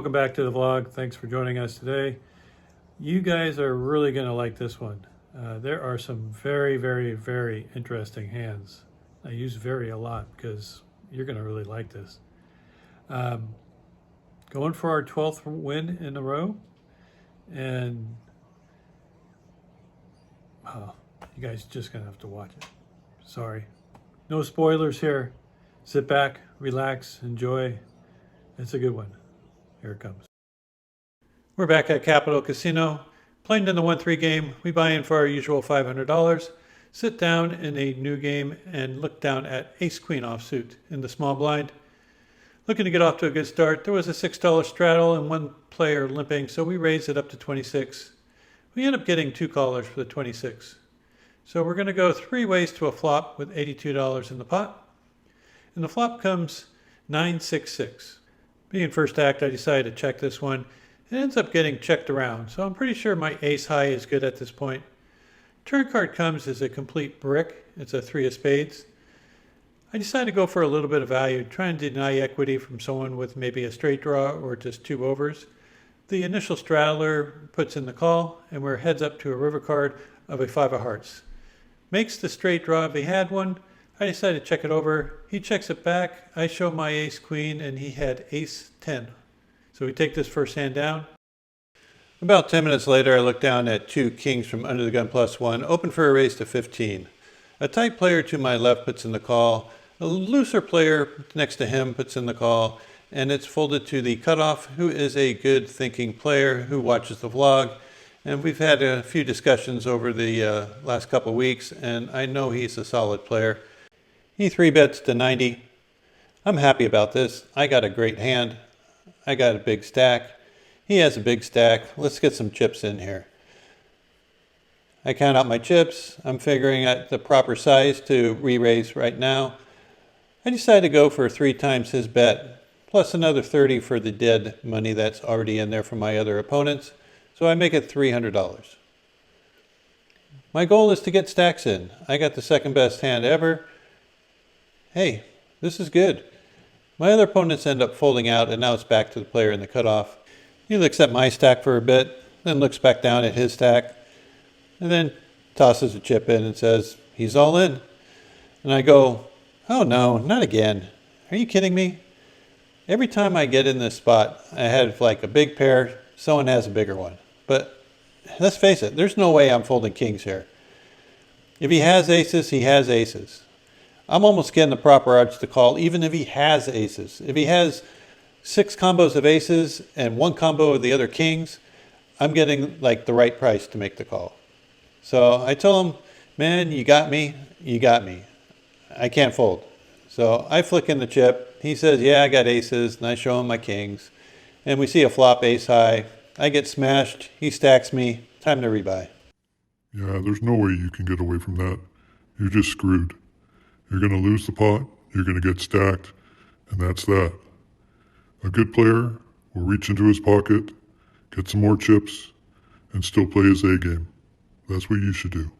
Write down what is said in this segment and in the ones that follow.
welcome back to the vlog. Thanks for joining us today. You guys are really going to like this one. There are some very, very, very interesting hands. I use very a lot because you're going to really like this. Going for our 12th win in a row. And you guys just going to have to watch it. Sorry. No spoilers here. Sit back, relax, enjoy. It's a good one. Here it comes. We're back at Capital Casino. Playing in the 1-3 game. We buy in for our usual $500. Sit down in a new game and look down at Ace-Queen offsuit in the small blind. Looking to get off to a good start. There was a $6 straddle and one player limping, so we raised it up to 26. We end up getting 2 callers for the 26. So we're going to go 3 ways to a flop with $82 in the pot. And the flop comes 9-6-6. Being first act, I decided to check this one. It ends up getting checked around, so I'm pretty sure my ace high is good at this point. Turn card comes as a complete brick. It's a 3 of spades. I decided to go for a little bit of value, try and deny equity from someone with maybe a straight draw or just 2 overs. The initial straddler puts in the call, and we're heads up to a river card of a 5 of hearts. Makes the straight draw if he had one. I decided to check it over. He checks it back. I show my ace queen, and he had ace 10. So we take this first hand down. About 10 minutes later, I look down at 2 kings from under the gun +1, open for a raise to 15. A tight player to my left puts in the call. A looser player next to him puts in the call, and it's folded to the cutoff, who is a good thinking player who watches the vlog. And we've had a few discussions over the last couple of weeks, and I know he's a solid player. He 3-bets to 90. I'm happy about this. I got a great hand. I got a big stack. He has a big stack. Let's get some chips in here. I count out my chips. I'm figuring out the proper size to re-raise right now. I decided to go for 3 times his bet, plus another 30 for the dead money that's already in there from my other opponents. So I make it $300. My goal is to get stacks in. I got the second best hand ever. Hey, this is good. My other opponents end up folding out, and now it's back to the player in the cutoff. He looks at my stack for a bit, then looks back down at his stack, and then tosses a chip in and says, he's all in. And I go, oh no, not again. Are you kidding me? Every time I get in this spot, I have like a big pair, someone has a bigger one. But let's face it, there's no way I'm folding kings here. If he has aces, he has aces. I'm almost getting the proper odds to call, even if he has aces. If he has 6 combos of aces and 1 combo of the other kings, I'm getting like the right price to make the call. So I tell him, man, you got me, you got me. I can't fold. So I flick in the chip. He says, yeah, I got aces, and I show him my kings. And we see a flop ace high. I get smashed. He stacks me. Time to rebuy. Yeah, there's no way you can get away from that. You're just screwed. You're going to lose the pot, you're going to get stacked, and that's that. A good player will reach into his pocket, get some more chips, and still play his A game. That's what you should do.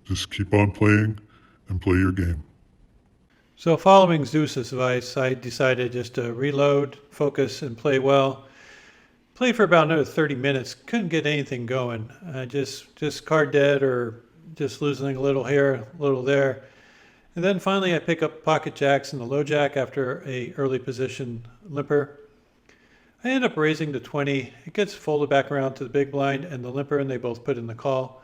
Just keep on playing and play your game. So following Zeus's advice, I decided just to reload, focus, and play well. Played for about another 30 minutes. Couldn't get anything going. Just card dead or just losing a little here, a little there. And then finally I pick up pocket jacks and the low jack after a early position limper. I end up raising to 20. It gets folded back around to the big blind and the limper, and they both put in the call.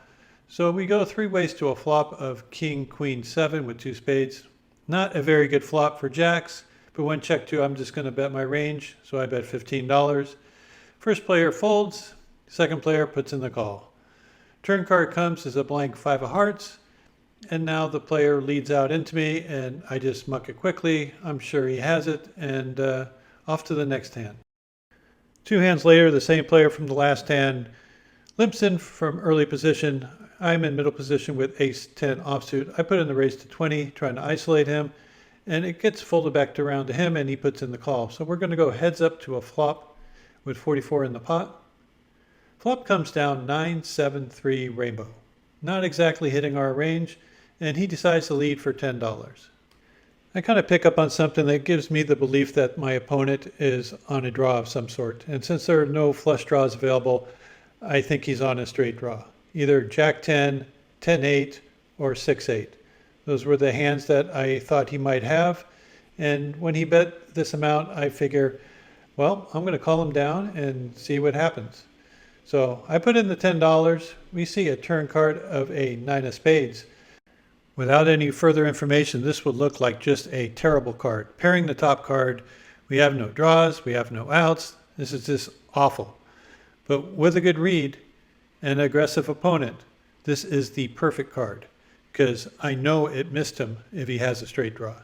So we go 3 ways to a flop of king, queen, 7 with 2 spades. Not a very good flop for jacks, but when check 2, I'm just going to bet my range. So I bet $15. First player folds. Second player puts in the call. Turn card comes as a blank 5 of hearts. And now the player leads out into me, and I just muck it quickly. I'm sure he has it, and off to the next hand. 2 hands later, the same player from the last hand limps in from early position. I'm in middle position with ace 10 offsuit. I put in the raise to 20, trying to isolate him, and it gets folded back around to him, and he puts in the call. So we're going to go heads up to a flop with 44 in the pot. Flop comes down 9-7-3 rainbow. Not exactly hitting our range, and he decides to lead for $10. I kind of pick up on something that gives me the belief that my opponent is on a draw of some sort. And since there are no flush draws available, I think he's on a straight draw. Either Jack 10, 10-8, or 6-8. Those were the hands that I thought he might have. And when he bet this amount, I figure, well, I'm going to call him down and see what happens. So I put in the $10. We see a turn card of a 9 of spades. Without any further information, this would look like just a terrible card. Pairing the top card, we have no draws, we have no outs. This is just awful. But with a good read and an aggressive opponent, this is the perfect card because I know it missed him if he has a straight draw.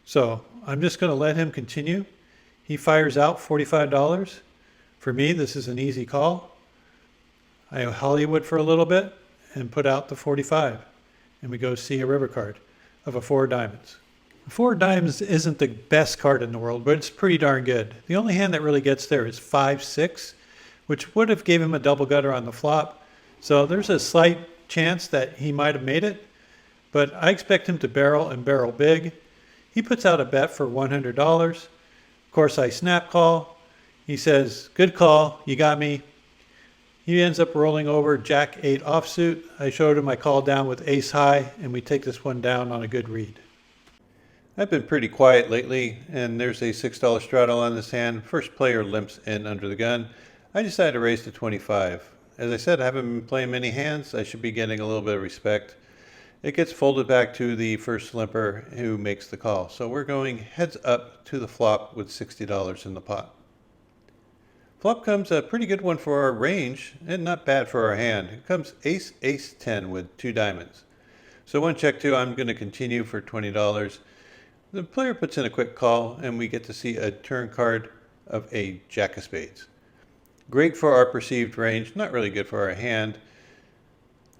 So I'm just going to let him continue. He fires out $45. For me, this is an easy call. I Hollywood for a little bit and put out the 45. And we go see a river card of a 4 diamonds. The 4 diamonds isn't the best card in the world, but it's pretty darn good. The only hand that really gets there is 5-6, which would have gave him a double gutter on the flop. So there's a slight chance that he might have made it, but I expect him to barrel and barrel big. He puts out a bet for $100. Of course, I snap call. He says, good call, you got me. He ends up rolling over Jack 8 offsuit. I showed him I called down with ace high, and we take this one down on a good read. I've been pretty quiet lately, and there's a $6 straddle on this hand. First player limps in under the gun. I decided to raise to 25. As I said, I haven't been playing many hands. I should be getting a little bit of respect. It gets folded back to the first limper who makes the call. So we're going heads up to the flop with $60 in the pot. Flop comes a pretty good one for our range and not bad for our hand. It comes ace, ace, 10 with 2 diamonds. So one check 2, I'm going to continue for $20. The player puts in a quick call and we get to see a turn card of a jack of spades. Great for our perceived range, not really good for our hand.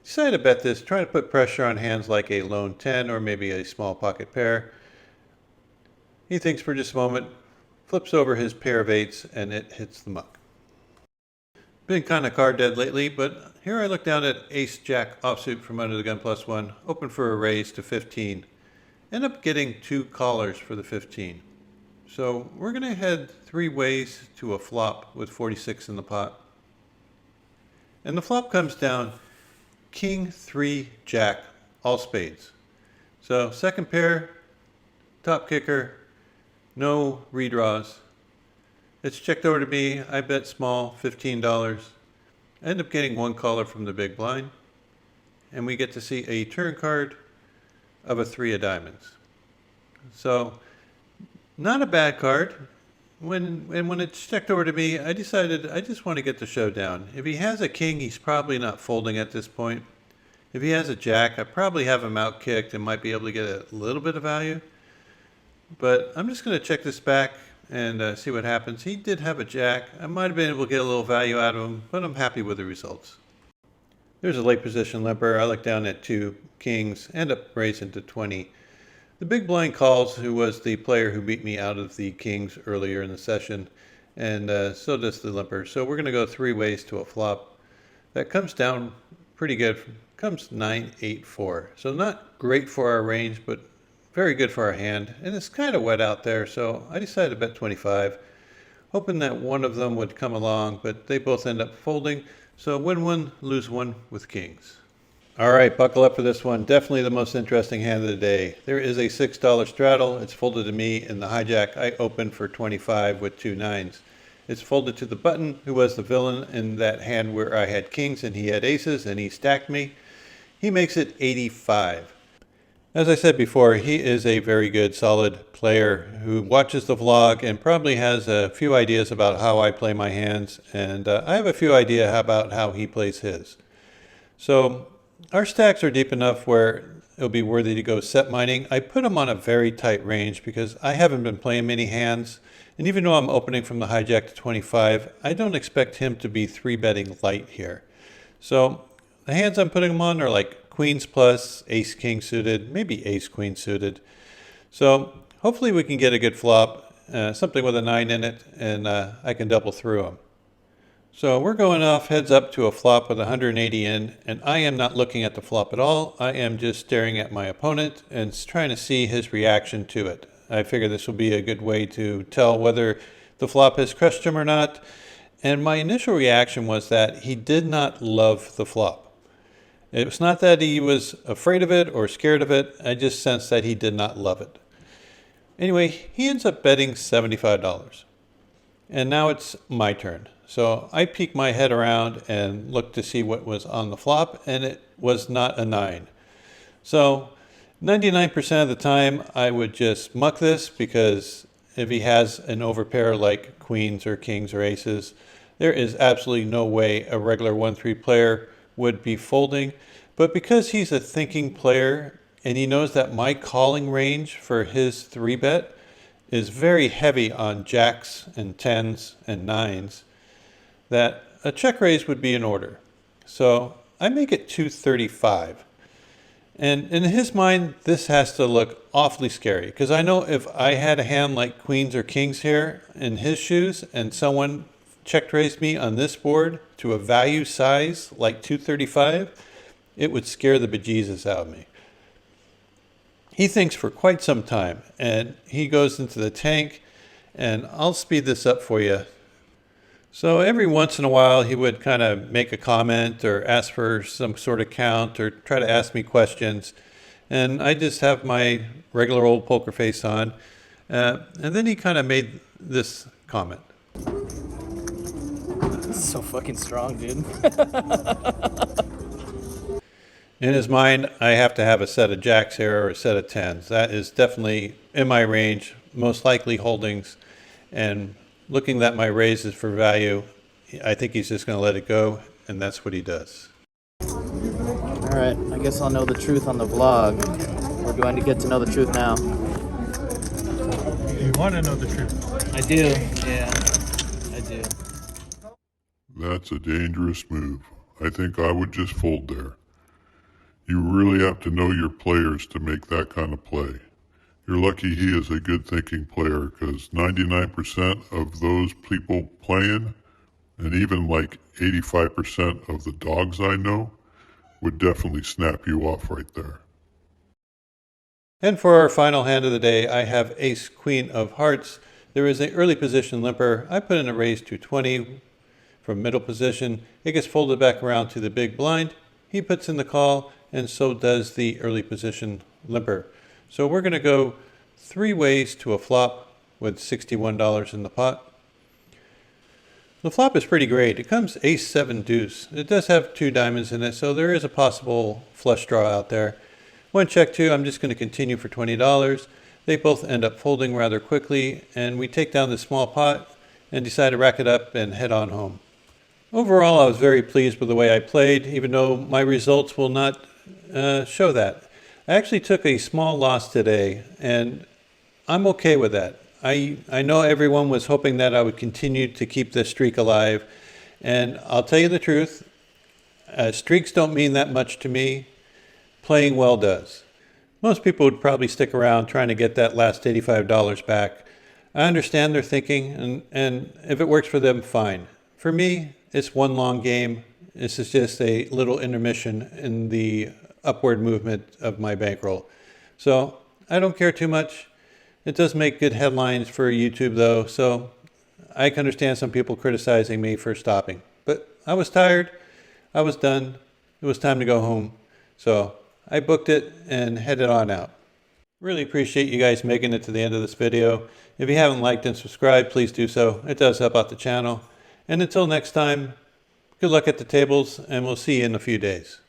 Decided to bet this, trying to put pressure on hands like a lone 10 or maybe a small pocket pair. He thinks for just a moment, flips over his pair of 8s, and it hits the muck. Been kind of card dead lately, but here I look down at ace jack offsuit from under the gun +1, open for a raise to 15. End up getting 2 callers for the 15. So we're going to head 3 ways to a flop with 46 in the pot. And the flop comes down king 3 jack, all spades. So second pair, top kicker, no redraws. It's checked over to me. I bet small, $15. I end up getting 1 caller from the big blind. And we get to see a turn card of a 3 of diamonds. So, not a bad card. When it's checked over to me, I decided I just want to get the showdown. If he has a king, he's probably not folding at this point. If he has a jack, I probably have him out kicked and might be able to get a little bit of value. But I'm just going to check this back and see what happens. He did have a jack. I might have been able to get a little value out of him, but I'm happy with the results. There's a late position limper. I look down at 2 kings, end up raising to 20. The big blind calls, who was the player who beat me out of the kings earlier in the session, and so does the limper. So we're going to go 3 ways to a flop. That comes down pretty good. Comes 9-8-4. So not great for our range, but very good for our hand. And it's kind of wet out there, so I decided to bet 25, hoping that one of them would come along, but they both end up folding. So win 1, lose 1 with kings. All right, buckle up for this one. Definitely the most interesting hand of the day. There is a $6 straddle. It's folded to me in the hijack. I opened for 25 with 2 9s. It's folded to the button, who was the villain in that hand where I had kings and he had aces and he stacked me. He makes it 85. As I said before, he is a very good, solid player who watches the vlog and probably has a few ideas about how I play my hands, and I have a few ideas about how he plays his. So our stacks are deep enough where it'll be worthy to go set mining. I put him on a very tight range because I haven't been playing many hands, and even though I'm opening from the hijack to 25, I don't expect him to be 3-betting light here. So the hands I'm putting him on are like queens plus, ace king suited, maybe ace queen suited. So hopefully we can get a good flop, something with a 9 in it, and I can double through him. So we're going off heads up to a flop with 180 in, and I am not looking at the flop at all. I am just staring at my opponent and trying to see his reaction to it. I figure this will be a good way to tell whether the flop has crushed him or not. And my initial reaction was that he did not love the flop. It was not that he was afraid of it or scared of it. I just sensed that he did not love it. Anyway, he ends up betting $75. And now it's my turn. So I peek my head around and look to see what was on the flop, and it was not a 9. So 99% of the time I would just muck this, because if he has an overpair like queens or kings or aces, there is absolutely no way a regular 1-3 player would be folding. But because he's a thinking player and he knows that my calling range for his 3-bet is very heavy on jacks and 10s and 9s, that a check raise would be in order. So I make it 235. And in his mind, this has to look awfully scary, because I know if I had a hand like queens or kings here in his shoes and someone check raised me on this board to a value size like 235, it would scare the bejesus out of me. He thinks for quite some time, and he goes into the tank, and I'll speed this up for you. So every once in a while he would kind of make a comment or ask for some sort of count or try to ask me questions, and I just have my regular old poker face on, and then he kind of made this comment. This is so fucking strong, dude. In his mind, I have to have a set of jacks here or a set of 10s. That is definitely in my range, most likely holdings. And looking at my raises for value, I think he's just going to let it go, and that's what he does. Alright, I guess I'll know the truth on the vlog. Or do I need to get to know the truth now? You want to know the truth? I do, yeah. I do. That's a dangerous move. I think I would just fold there. You really have to know your players to make that kind of play. You're lucky he is a good thinking player, because 99% of those people playing, and even like 85% of the dogs I know, would definitely snap you off right there. And for our final hand of the day, I have ace queen of hearts. There is an early position limper. I put in a raise to 20 from middle position. It gets folded back around to the big blind. He puts in the call, and so does the early position limper. So we're going to go 3 ways to a flop with $61 in the pot. The flop is pretty great. It comes ace 7 deuce. It does have 2 diamonds in it, so there is a possible flush draw out there. 1 check 2, I'm just going to continue for $20. They both end up folding rather quickly, and we take down the small pot and decide to rack it up and head on home. Overall, I was very pleased with the way I played, even though my results will not show that. I actually took a small loss today, and I'm okay with that. I know everyone was hoping that I would continue to keep this streak alive, and I'll tell you the truth, streaks don't mean that much to me. Playing well does. Most people would probably stick around trying to get that last $85 back. I understand their thinking, and if it works for them, fine. For me, it's one long game. This is just a little intermission in the upward movement of my bankroll. So I don't care too much. It does make good headlines for YouTube though, so I can understand some people criticizing me for stopping. But I was tired. I was done. It was time to go home. So I booked it and headed on out. Really appreciate you guys making it to the end of this video. If you haven't liked and subscribed, please do so. It does help out the channel. And until next time, good luck at the tables, and we'll see you in a few days.